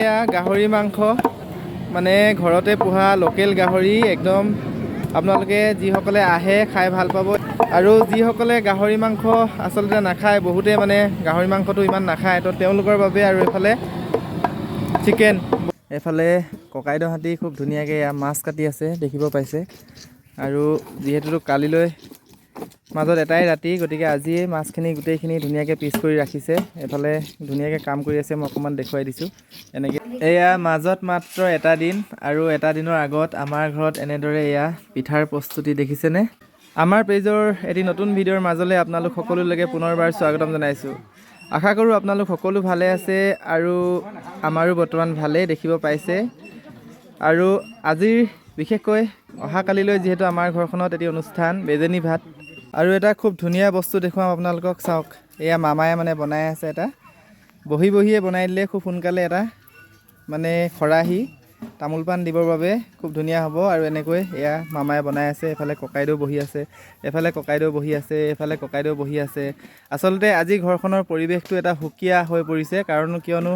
এয়া গাহৰি মাংস মানে ঘৰতে পোহা লোকেল গাহৰি একদম আপোনালোকে যিসকলে আহে খাই ভাল পাব আৰু যিসকলে গাহৰি মাংস আচলতে নাখায় বহুতে মানে গাহৰি মাংসটো ইমান নাখায় তো তেওঁলোকৰ বাবে আৰু এফালে চিকেন এফালে ককাইদেউহঁতি খুব ধুনীয়াকৈ এয়া মাছ কাটি আছে দেখিব পাইছে আৰু যিহেতু কালিলৈ মাজত এটাই ৰাতি গতিকে আজিয়ে মাছখিনি গোটেইখিনি ধুনীয়াকৈ পিচ কৰি ৰাখিছে এফালে ধুনীয়াকৈ কাম কৰি আছে মই অকণমান দেখুৱাই দিছোঁ এনেকৈ এয়া মাজত মাত্ৰ এটা দিন আৰু এটা দিনৰ আগত আমাৰ ঘৰত এনেদৰে এয়া পিঠাৰ প্ৰস্তুতি দেখিছেনে আমাৰ পেজৰ এটি নতুন ভিডিঅ'ৰ মাজলৈ আপোনালোক সকলোলৈকে পুনৰবাৰ স্বাগতম জনাইছোঁ আশা কৰোঁ আপোনালোক সকলো ভালে আছে আৰু আমাৰো বৰ্তমান ভালেই দেখিব পাইছে আৰু আজিৰ বিশেষকৈ অহাকালিলৈ যিহেতু আমাৰ ঘৰখনত এটি অনুষ্ঠান বেজেনী ভাত আৰু এটা খুব ধুনীয়া বস্তু দেখুৱাম আপোনালোকক চাওক এয়া মামায়ে মানে বনাই আছে এটা বহিয়ে বনাই দিলে খুব সোনকালে এটা মানে খৰাহি তামোল পাণ দিবৰ বাবে খুব ধুনীয়া হ'ব আৰু এনেকৈ এয়া মামায়ে বনাই আছে এফালে ককাইদেউ বহি আছে এফালে ককাইদেউ বহি আছে এফালে ককাইদেউ বহি আছে আচলতে আজি ঘৰখনৰ পৰিৱেশটো এটা সুকীয়া হৈ পৰিছে কাৰণ কিয়নো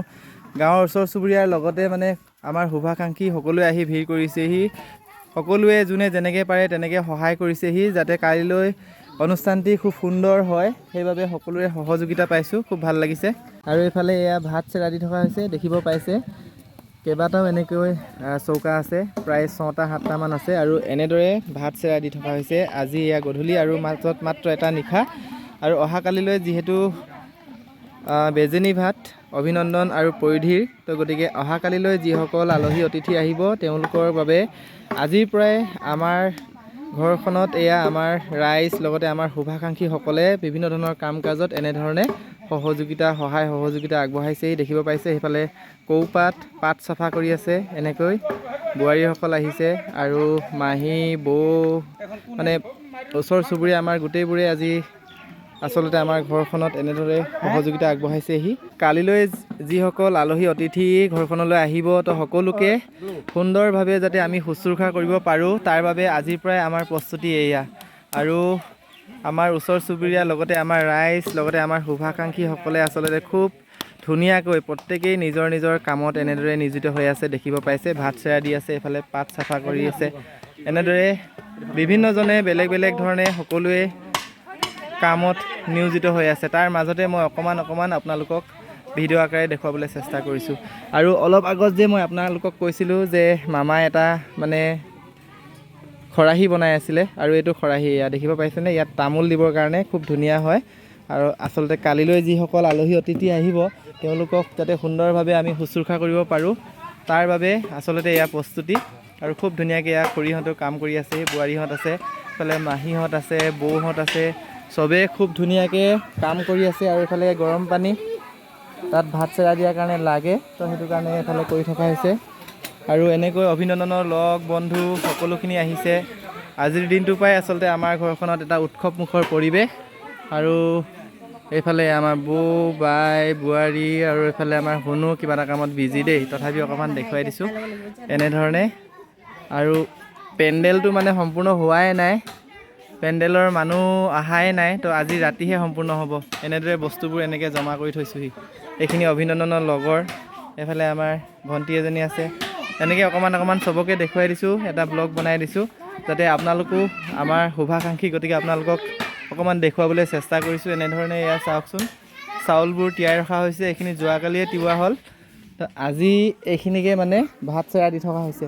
গাঁৱৰ ওচৰ চুবুৰীয়াৰ লগতে মানে আমাৰ শুভাকাংক্ষী সকলোৱে আহি ভিৰ কৰিছেহি সকলোৱে যোনে যেনেকৈ পাৰে তেনেকৈ সহায় কৰিছেহি যাতে কাইলৈ অনুষ্ঠানটি খুব সুন্দৰ হয় সেইবাবে সকলোৰে সহযোগিতা পাইছোঁ খুব ভাল লাগিছে আৰু এইফালে এয়া ভাত চেৰা দি থকা হৈছে দেখিব পাইছে কেইবাটাও এনেকৈ চৌকা আছে প্ৰায় 6টা 7টামান আছে আৰু এনেদৰে ভাত চেৰা দি থকা হৈছে আজি এয়া গধূলি আৰু মাজত মাত্ৰ এটা নিশা আৰু অহাকালিলৈ যিহেতু বেজেনী ভাত অভিনন্দন আৰু পৰিধিৰ তো গতিকে অহাকালিলৈ যিসকল আলহী অতিথি আহিব তেওঁলোকৰ বাবে আজিৰ পৰাই আমাৰ ঘৰখনত এয়া আমাৰ ৰাইজ লগতে আমাৰ শুভাকাংক্ষীসকলে বিভিন্ন ধৰণৰ কাম কাজত এনেধৰণে সহায় সহযোগিতা আগবঢ়াইছেই দেখিব পাইছে সেইফালে কৌপাত পাত চাফা কৰি আছে এনেকৈ বোৱাৰীসকল আহিছে আৰু মাহী বৌ মানে ওচৰ চুবুৰীয়া আমাৰ গোটেইবোৰে আজি আচলতে আমাৰ ঘৰখনত এনেদৰে সহযোগিতা আগবঢ়াইছেহি কালিলৈ যিসকল আলহী অতিথি ঘৰখনলৈ আহিব তো সকলোকে সুন্দৰভাৱে যাতে আমি শুশ্ৰূষা কৰিব পাৰোঁ তাৰ বাবে আজিৰ পৰাই আমাৰ প্ৰস্তুতি এয়া আৰু আমাৰ ওচৰ চুবুৰীয়া লগতে আমাৰ ৰাইজ লগতে আমাৰ শুভাকাংক্ষীসকলে আচলতে খুব ধুনীয়াকৈ প্ৰত্যেকেই নিজৰ নিজৰ কামত এনেদৰে নিয়োজিত হৈ আছে দেখিব পাইছে ভাত চেৰা দি আছে এইফালে পাত চাফা কৰি আছে এনেদৰে বিভিন্নজনে বেলেগ বেলেগ ধৰণে সকলোৱে কামত নিয়োজিত হৈ আছে তাৰ মাজতে মই অকণমান আপোনালোকক ভিডিঅ' আকাৰে দেখুৱাবলৈ চেষ্টা কৰিছোঁ আৰু অলপ আগত যে মই আপোনালোকক কৈছিলোঁ যে মামাই এটা মানে খৰাহি বনাই আছিলে আৰু এইটো খৰাহি এয়া দেখিব পাইছেনে ইয়াত তামোল দিবৰ কাৰণে খুব ধুনীয়া হয় আৰু আচলতে কালিলৈ যিসকল আলহী অতিথি আহিব তেওঁলোকক যাতে সুন্দৰভাৱে আমি শুশ্ৰূষা কৰিব পাৰোঁ তাৰ বাবে আচলতে এয়া প্ৰস্তুতি আৰু খুব ধুনীয়াকৈ এয়া খুৰীহঁতেও কাম কৰি আছে বোৱাৰীহঁত আছে এইফালে মাহীহঁত আছে বৌহঁত আছে চবেই খুব ধুনীয়াকৈ কাম কৰি আছে আৰু এইফালে গৰম পানী তাত ভাত চেৰা দিয়াৰ কাৰণে লাগে তো সেইটো কাৰণে এইফালে কৰি থকা হৈছে আৰু এনেকৈ অভিনন্দনৰ লগ বন্ধু সকলোখিনি আহিছে আজিৰ দিনটো পৰাই আচলতে আমাৰ ঘৰখনত এটা উৎসৱমুখৰ পৰিৱেশ আৰু এইফালে আমাৰ বৌ বাই বোৱাৰী আৰু এইফালে আমাৰ শুনো কিবা এটা কামত বিজি দেই তথাপি অকণমান দেখুৱাই দিছোঁ এনেধৰণে আৰু পেণ্ডেলটো মানে সম্পূৰ্ণ হোৱাই নাই পেণ্ডেলৰ মানুহ অহাই নাই তো আজি ৰাতিহে সম্পূৰ্ণ হ'ব এনেদৰে বস্তুবোৰ এনেকৈ জমা কৰি থৈছোঁহি এইখিনি অভিনন্দনৰ লগৰ এইফালে আমাৰ ভণ্টি এজনী আছে এনেকৈ অকণমান চবকে দেখুৱাই দিছোঁ এটা ব্লগ বনাই দিছোঁ যাতে আপোনালোকো আমাৰ শুভাকাংক্ষী গতিকে আপোনালোকক অকণমান দেখুৱাবলৈ চেষ্টা কৰিছোঁ এনেধৰণে এয়া চাওকচোন চাউলবোৰ তিয়াই ৰখা হৈছে এইখিনি যোৱাকালিয়ে তিওৱা হ'ল তো আজি এইখিনিকে মানে ভাত চেৰা দি থকা হৈছে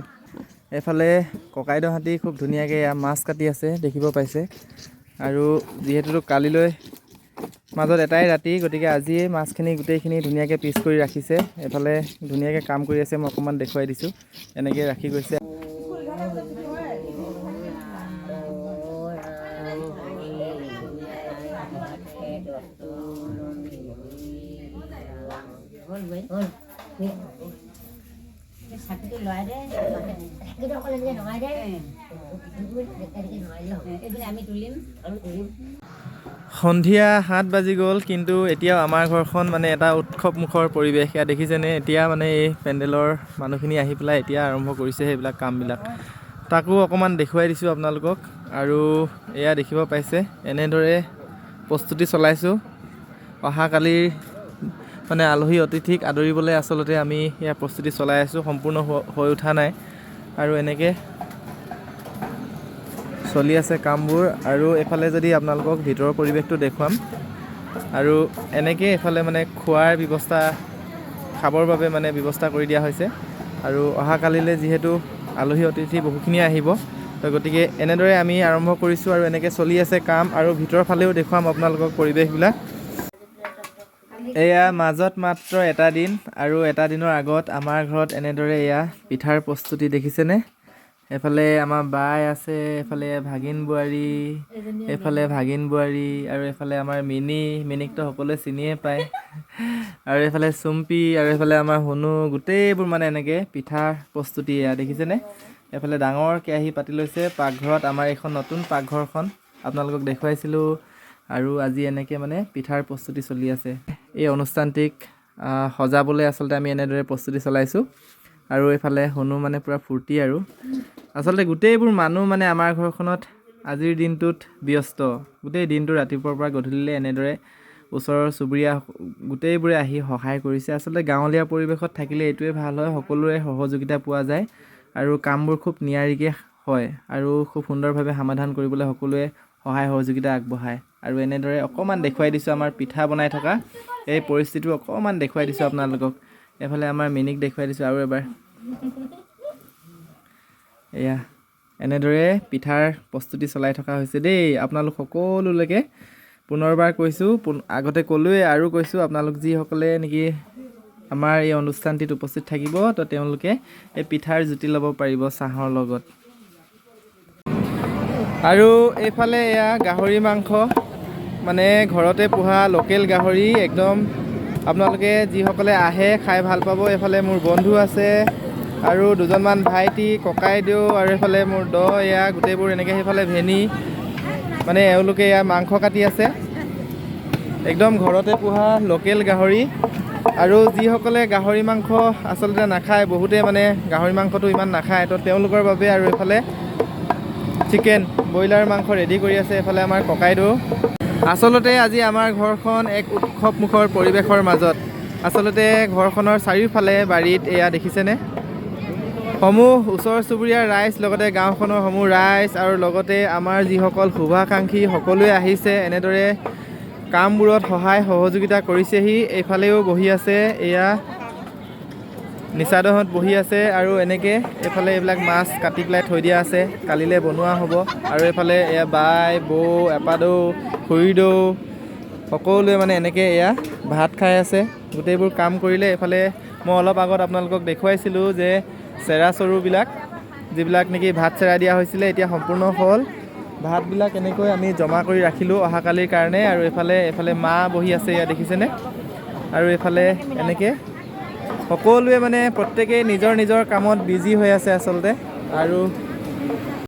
এইফালে ককাইদেউহঁতি খুব ধুনীয়াকৈ এয়া মাছ কাটি আছে দেখিব পাইছে আৰু যিহেতু কালিলৈ মাজত এটাই ৰাতি গতিকে আজিয়ে মাছখিনি গোটেইখিনি ধুনীয়াকৈ পিচ কৰি ৰাখিছে এইফালে ধুনীয়াকৈ কাম কৰি আছে মই অকণমান দেখুৱাই দিছোঁ এনেকৈ ৰাখি গৈছে সন্ধিয়া 7 বাজি গ'ল কিন্তু এতিয়াও আমাৰ ঘৰখন মানে এটা উৎসৱমুখৰ পৰিৱেশ এয়া দেখিছেনে এতিয়া মানে এই পেণ্ডেলৰ মানুহখিনি আহি পেলাই এতিয়া আৰম্ভ কৰিছে সেইবিলাক কামবিলাক তাকো অকণমান দেখুৱাই দিছোঁ আপোনালোকক আৰু এয়া দেখিব পাইছে এনেদৰে প্ৰস্তুতি চলাইছোঁ অহাকালিৰ মানে আলহী অতিথিক আদৰিবলৈ আচলতে আমি ইয়াৰ প্ৰস্তুতি চলাই আছোঁ, সম্পূৰ্ণ হৈ উঠা নাই। আৰু এনেকৈ চলি আছে কামবোৰ। আৰু এফালে যদি আপোনালোকক ভিতৰৰ পৰিৱেশটো দেখুৱাম, আৰু এনেকৈ এফালে মানে খোৱাৰ ব্যৱস্থা, খাবৰ বাবে মানে ব্যৱস্থা কৰি দিয়া হৈছে। আৰু অহাকালিলৈ যিহেতু আলহী অতিথি বহুখিনি আহিব, তো গতিকে এনেদৰে আমি আৰম্ভ কৰিছোঁ। আৰু এনেকৈ চলি আছে কাম। আৰু ভিতৰৰ ফালেও দেখুৱাম আপোনালোকক পৰিৱেশবিলাক। এয়া মাজত মাত্ৰ এটা দিন, আৰু এটা দিনৰ আগত আমাৰ ঘৰত এনেদৰে এয়া পিঠাৰ প্ৰস্তুতি দেখিছেনে? এফালে আমাৰ বাই আছে, এফালে ভাগিন বোৱাৰী, আৰু এফালে আমাৰ মিনিকটো সকলোৱে চিনিয়ে পায়। আৰু এফালে চুম্পি, আৰু এফালে আমাৰ হুনু, গোটেইবোৰ মানে এনেকৈ পিঠাৰ প্ৰস্তুতি এয়া দেখিছেনে? এফালে ডাঙৰ কেৰাহী পাতি লৈছে পাকঘৰত। আমাৰ এইখন নতুন পাকঘৰখন আপোনালোকক দেখুৱাইছিলোঁ। আৰু আজি এনেকৈ মানে পিঠাৰ প্ৰস্তুতি চলি আছে। এই অনুষ্ঠানটিক সজাবলৈ আচলতে আমি এনেদৰে প্ৰস্তুতি চলাইছোঁ। আৰু এইফালে হুনু মানে পূৰা ফূৰ্তি। আৰু আচলতে গোটেইবোৰ মানুহ মানে আমাৰ ঘৰখনত আজিৰ দিনটোত ব্যস্ত। গোটেই দিনটো ৰাতিপুৱাৰ পৰা গধূলিলৈ এনেদৰে ওচৰৰ চুবুৰীয়া গোটেইবোৰে আহি সহায় কৰিছে। আচলতে গাঁৱলীয়া পৰিৱেশত থাকিলে এইটোৱে ভাল হয়, সকলোৰে সহযোগিতা পোৱা যায় আৰু কামবোৰ খুব নিয়াৰিকৈ হয়, আৰু খুব সুন্দৰভাৱে সমাধান কৰিবলৈ সকলোৱে সহায় সহযোগিতা আগবঢ়ায়। আৰু এনেদৰে অকণমান দেখুৱাই দিছোঁ আমাৰ পিঠা বনাই থকা এই পৰিস্থিতিটো, অকণমান দেখুৱাই দিছোঁ আপোনালোকক। এফালে আমাৰ মিনিক দেখুৱাই দিছোঁ আৰু এবাৰ। এয়া এনেদৰে পিঠাৰ প্ৰস্তুতি চলাই থকা হৈছে দেই। আপোনালোক সকলোলৈকে পুনৰবাৰ কৈছোঁ, আগতে ক'লোৱে আৰু কৈছোঁ, আপোনালোক যিসকলে নেকি আমাৰ এই অনুষ্ঠানটিত উপস্থিত থাকিব, তো তেওঁলোকে এই পিঠাৰ জুতি ল'ব পাৰিব চাহৰ লগত। আৰু এইফালে এয়া গাহৰি মাংস, মানে ঘৰতে পোহা লোকেল গাহৰি, একদম আপোনালোকে যিসকলে আহে খাই ভাল পাব। এইফালে মোৰ বন্ধু আছে, আৰু দুজনমান ভাইটি, ককাইদেউ, আৰু এইফালে মোৰ এয়া গোটেইবোৰ এনেকৈ। সেইফালে ভেনী, মানে এওঁলোকে এয়া মাংস কাটি আছে, একদম ঘৰতে পোহা লোকেল গাহৰি। আৰু যিসকলে গাহৰি মাংস আচলতে নাখায়, বহুতে মানে গাহৰি মাংসটো ইমান নাখায়, তো তেওঁলোকৰ বাবে আৰু এইফালে চিকেন, ব্ৰইলাৰ মাংস ৰেডি কৰি আছে এইফালে আমাৰ ককাইদেউ। আচলতে আজি আমাৰ ঘৰখন এক উৎসৱমুখৰ পৰিৱেশৰ মাজত। আচলতে ঘৰখনৰ চাৰিওফালে বাৰীত এয়া দেখিছেনে, সমূহ ওচৰ চুবুৰীয়াৰ ৰাইজ, লগতে গাঁওখনৰ সমূহ ৰাইজ, আৰু লগতে আমাৰ যিসকল শুভাকাংক্ষী সকলোৱে আহিছে, এনেদৰে কামবোৰত সহায় সহযোগিতা কৰিছেহি। এইফালেও বহি আছে, এয়া নিচাদহঁত বহি আছে। আৰু এনেকৈ এইফালে এইবিলাক মাছ কাটি পেলাই থৈ দিয়া আছে, কালিলৈ বনোৱা হ'ব। আৰু এইফালে এয়া বাই, বৌ, এপাদৌ, খুৰীদৌ, সকলোৱে মানে এনেকৈ এয়া ভাত খাই আছে। গোটেইবোৰ কাম কৰিলে। এইফালে মই অলপ আগত আপোনালোকক দেখুৱাইছিলোঁ যে চেৰা চৰুবিলাক, যিবিলাক নেকি ভাত চেৰা দিয়া হৈছিলে, এতিয়া সম্পূৰ্ণ হ'ল। ভাতবিলাক এনেকৈ আমি জমা কৰি ৰাখিলোঁ অহাকালিৰ কাৰণে। আৰু এইফালে মা বহি আছে, এয়া দেখিছেনে? আৰু এইফালে এনেকৈ সকলোৱে মানে প্ৰত্যেকেই নিজৰ নিজৰ কামত বিজি হৈ আছে আচলতে। আৰু